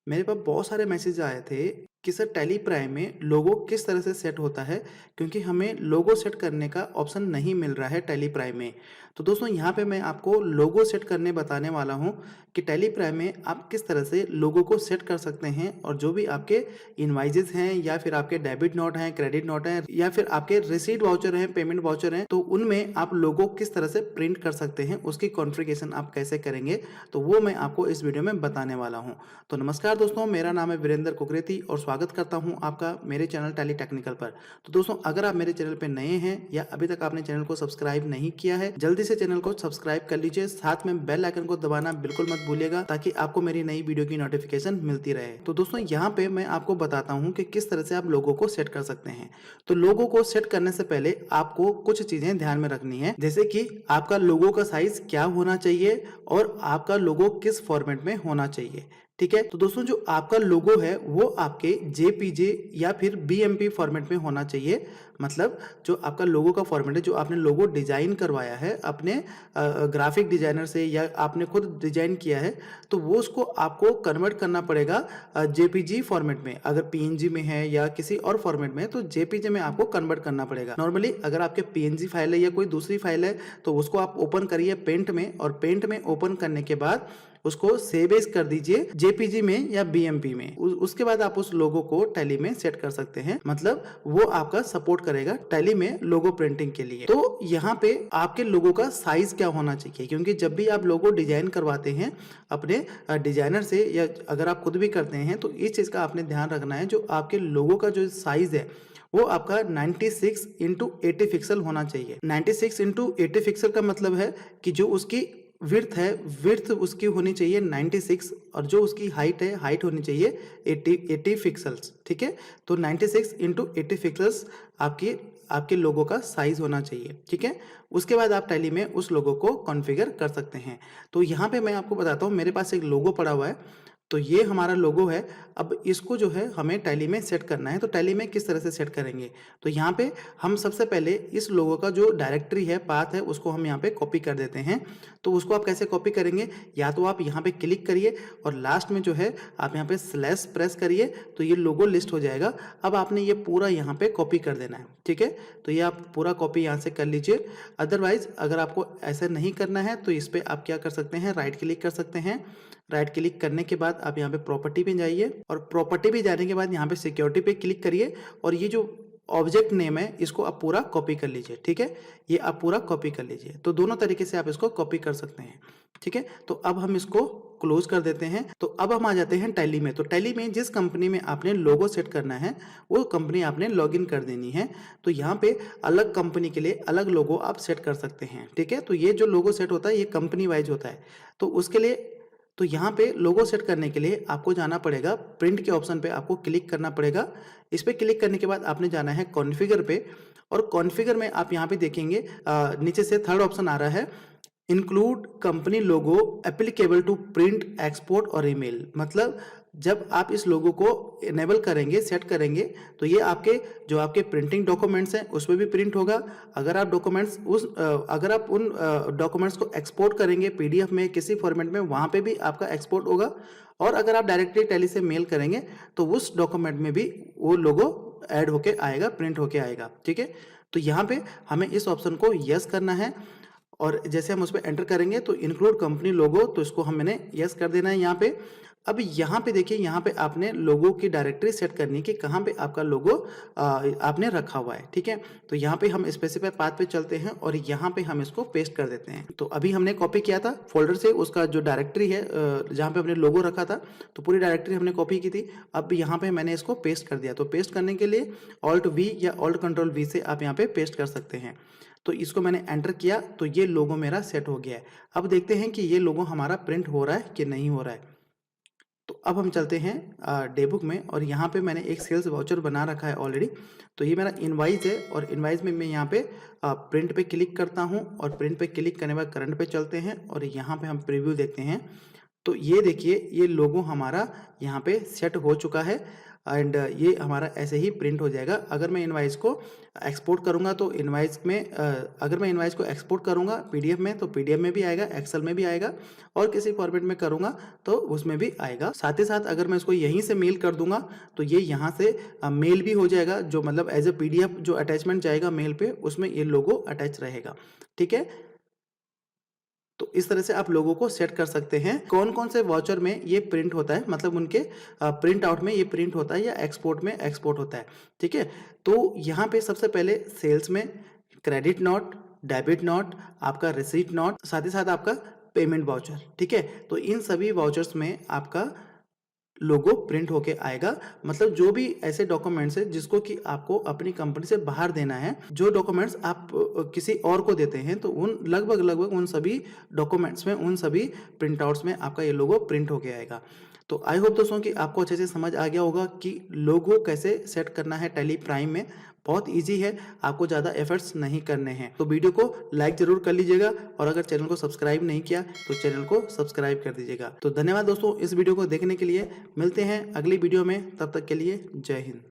मेरे पास बहुत सारे मैसेज आए थे कि सर टैली प्राइम में लोगो किस तरह से सेट होता है, क्योंकि हमें लोगो सेट करने का ऑप्शन नहीं मिल रहा है टैली प्राइम में। तो दोस्तों यहाँ पे मैं आपको लोगो सेट करने बताने वाला हूँ कि टैली प्राइम में आप किस तरह से लोगो को सेट कर सकते हैं, और जो भी आपके इनवाइजेस हैं या फिर आपके डेबिट नोट हैं, क्रेडिट नोट हैं, या फिर आपके रिसीट वाउचर हैं, पेमेंट वाउचर हैं, तो उनमें आप लोगो किस तरह से प्रिंट कर सकते हैं, उसकी कॉन्फ़िगरेशन आप कैसे करेंगे, तो वो मैं आपको इस वीडियो में बताने वाला हूँ। तो नमस्कार दोस्तों, मेरा नाम है वीरेंद्र कुकरेती और स्वागत करता हूं आपका मेरे चैनल टैली टेक्निकल पर। तो दोस्तों, अगर आप मेरे चैनल पर नए हैं या अभी तक आपने चैनल को सब्सक्राइब नहीं किया है, जल्दी से चैनल को सब्सक्राइब कर लीजिए। साथ में बेल आइकन को दबाना बिल्कुल मत भूलिएगा, ताकि आपको मेरी नई वीडियो की नोटिफिकेशन मिलती रहे। तो दोस्तों, यहाँ पे मैं आपको बताता हूँ कि किस तरह से आप लोगों को सेट कर सकते हैं। तो लोगों को सेट करने से पहले आपको कुछ चीजें ध्यान में रखनी है, जैसे कि आपका लोगो का साइज क्या होना चाहिए और आपका लोगो किस फॉर्मेट में होना चाहिए। ठीक है, तो दोस्तों जो आपका लोगो है वो आपके जेपीजे या फिर बीएमपी फॉर्मेट में होना चाहिए। मतलब जो आपका लोगो का फॉर्मेट है, जो आपने लोगो डिजाइन करवाया है अपने ग्राफिक डिजाइनर से या आपने खुद डिजाइन किया है, तो वो उसको आपको कन्वर्ट करना पड़ेगा जेपीजी फॉर्मेट में। अगर पीएनजी में है या किसी और फॉर्मेट में है तो जेपीजे में आपको कन्वर्ट करना पड़ेगा। नॉर्मली अगर आपके पीएनजी फाइल है या कोई दूसरी फाइल है तो उसको आप ओपन करिए पेंट में, और पेंट में ओपन करने के बाद उसको सेव एज कर दीजिए जेपीजी में या बीएमपी में। उसके बाद आप उस लोगो को टैली में सेट कर सकते हैं। मतलब वो आपका सपोर्ट करेगा टैली में लोगो प्रिंटिंग के लिए। तो यहाँ पे आपके लोगो का साइज क्या होना चाहिए, क्योंकि जब भी आप लोगो डिजाइन करवाते हैं अपने डिजाइनर से या अगर आप खुद भी करते हैं, तो इस चीज का आपने ध्यान रखना है। जो आपके लोगो का जो साइज है वो आपका 96 इंटू 80 पिक्सल होना चाहिए। 96 इंटू 80 पिक्सल का मतलब है कि जो उसकी विड्थ है, विड्थ उसकी होनी चाहिए 96, और जो उसकी हाइट है, हाइट होनी चाहिए 80 पिक्सल्स। ठीक है, तो 96 इंटू 80 पिक्सल्स आपकी आपके लोगो का साइज होना चाहिए। ठीक है, उसके बाद आप टैली में उस लोगो को कॉन्फ़िगर कर सकते हैं। तो यहाँ पे मैं आपको बताता हूँ, मेरे पास एक लोगो पड़ा हुआ है, तो ये हमारा लोगो है। अब इसको जो है हमें टैली में सेट करना है। तो टैली में किस तरह से सेट करेंगे, तो यहाँ पे हम सबसे पहले इस लोगो का जो डायरेक्टरी है, पाथ है, उसको हम यहाँ पे कॉपी कर देते हैं। तो उसको आप कैसे कॉपी करेंगे, या तो आप यहाँ पे क्लिक करिए और लास्ट में जो है आप यहाँ पे स्लैश प्रेस करिए, तो ये लोगो लिस्ट हो जाएगा। अब आपने ये पूरा यहाँ पे कॉपी कर देना है। ठीक है, तो ये आप पूरा कॉपी यहाँ से कर लीजिए। अदरवाइज अगर आपको ऐसा नहीं करना है तो इस पर आप क्या कर सकते हैं, राइट क्लिक कर सकते हैं। राइट क्लिक करने के बाद आप यहाँ पे प्रॉपर्टी पे जाइए, और प्रॉपर्टी पे जाने के बाद यहाँ पे सिक्योरिटी पे क्लिक करिए, और ये जो ऑब्जेक्ट नेम है इसको आप पूरा कॉपी कर लीजिए। ठीक है, ये आप पूरा कॉपी कर लीजिए। तो दोनों तरीके से आप इसको कॉपी कर सकते हैं। ठीक है, तो अब हम इसको क्लोज कर देते हैं। तो अब हम आ जाते हैं टैली में। तो टैली में जिस कंपनी में आपने लोगो सेट करना है वो कंपनी आपने लॉगिन कर देनी है। तो यहाँ पे अलग कंपनी के लिए अलग लोगो आप सेट कर सकते हैं। ठीक है, तो ये जो लोगो सेट होता है ये कंपनी वाइज होता है। तो उसके लिए, तो यहाँ पे लोगो सेट करने के लिए आपको जाना पड़ेगा प्रिंट के ऑप्शन पे, आपको क्लिक करना पड़ेगा। इस पे क्लिक करने के बाद आपने जाना है कॉन्फ़िगर पे, और कॉन्फ़िगर में आप यहाँ पे देखेंगे नीचे से थर्ड ऑप्शन आ रहा है, include company logo applicable to print, export और ईमेल। मतलब जब आप इस लोगो को इनेबल करेंगे, सेट करेंगे, तो ये आपके जो आपके प्रिंटिंग डॉक्यूमेंट्स हैं उसमें भी प्रिंट होगा। अगर आप डॉक्यूमेंट्स अगर आप उन डॉक्यूमेंट्स को एक्सपोर्ट करेंगे पीडीएफ में, किसी फॉर्मेट में, वहाँ पे भी आपका एक्सपोर्ट होगा। और अगर आप डायरेक्टली टैली से मेल करेंगे तो उस डॉक्यूमेंट में भी वो लोगो ऐड होके आएगा, प्रिंट होके आएगा। ठीक है, तो यहाँ पे हमें इस ऑप्शन को यस करना है, और जैसे हम उस पर एंटर करेंगे तो इंक्लूड कंपनी लोगो, तो इसको हम मैंने यस कर देना है यहाँ पे। अब यहाँ पे देखिए, यहाँ पे आपने लोगो की डायरेक्टरी सेट करनी है कि कहाँ पे आपका लोगो आपने रखा हुआ है। ठीक है, तो यहाँ पे हम स्पेसिफाई पाथ पे चलते हैं और यहाँ पे हम इसको पेस्ट कर देते हैं। तो अभी हमने कॉपी किया था फोल्डर से, उसका जो डायरेक्टरी है जहाँ पे हमने लोगो रखा था, तो पूरी डायरेक्टरी हमने कॉपी की थी। अब यहाँ पे मैंने इसको पेस्ट कर दिया। तो पेस्ट करने के लिए ऑल्ट वी या ऑल्ट कंट्रोल वी से आप यहाँ पे पेस्ट कर सकते हैं। तो इसको मैंने एंटर किया तो ये लोगो मेरा सेट हो गया है। अब देखते हैं कि ये लोगो हमारा प्रिंट हो रहा है कि नहीं हो रहा है। तो अब हम चलते हैं डेबुक में, और यहाँ पे मैंने एक सेल्स वाउचर बना रखा है ऑलरेडी। तो ये मेरा इनवाइस है, और इनवाइस में मैं यहाँ पे प्रिंट पे क्लिक करता हूँ, और प्रिंट पे क्लिक करने के बाद करंट पे चलते हैं, और यहाँ पे हम प्रीव्यू देखते हैं। तो ये देखिए ये लोगो हमारा यहाँ पे सेट हो चुका है एंड ये हमारा ऐसे ही प्रिंट हो जाएगा। अगर मैं इनवाइस को एक्सपोर्ट करूँगा तो इनवाइस में अगर मैं इनवाइस को एक्सपोर्ट करूँगा पीडीएफ में तो पीडीएफ में भी आएगा, एक्सेल में भी आएगा और किसी फॉर्मेट में करूँगा तो उसमें भी आएगा। साथ ही साथ अगर मैं इसको यहीं से मेल कर दूंगा तो ये यहाँ से मेल भी हो जाएगा, जो मतलब एज ए पीडीएफ जो अटैचमेंट जाएगा मेल पे उसमें ये लोगो अटैच रहेगा। ठीक है, तो इस तरह से आप लोगों को सेट कर सकते हैं। कौन कौन से वाउचर में ये प्रिंट होता है, मतलब उनके प्रिंट आउट में ये प्रिंट होता है या एक्सपोर्ट में एक्सपोर्ट होता है। ठीक है, तो यहाँ पे सबसे पहले सेल्स में क्रेडिट नोट, डेबिट नोट, आपका रिसीट नोट, साथ ही साथ आपका पेमेंट वाउचर। ठीक है, तो इन सभी वाउचर्स में आपका लोगो प्रिंट होके आएगा। मतलब जो भी ऐसे डॉक्यूमेंट्स है जिसको कि आपको अपनी कंपनी से बाहर देना है, जो डॉक्यूमेंट्स आप किसी और को देते हैं, तो उन लगभग उन सभी डॉक्यूमेंट्स में, उन सभी प्रिंट आउट्स में आपका ये लोगो प्रिंट होके आएगा। तो आई होप दोस्तों कि आपको अच्छे से समझ आ गया होगा कि लोगो कैसे सेट करना है टैली प्राइम में। बहुत इजी है, आपको ज़्यादा एफर्ट्स नहीं करने हैं। तो वीडियो को लाइक जरूर कर लीजिएगा और अगर चैनल को सब्सक्राइब नहीं किया तो चैनल को सब्सक्राइब कर दीजिएगा। तो धन्यवाद दोस्तों इस वीडियो को देखने के लिए। मिलते हैं अगली वीडियो में, तब तक के लिए जय हिंद।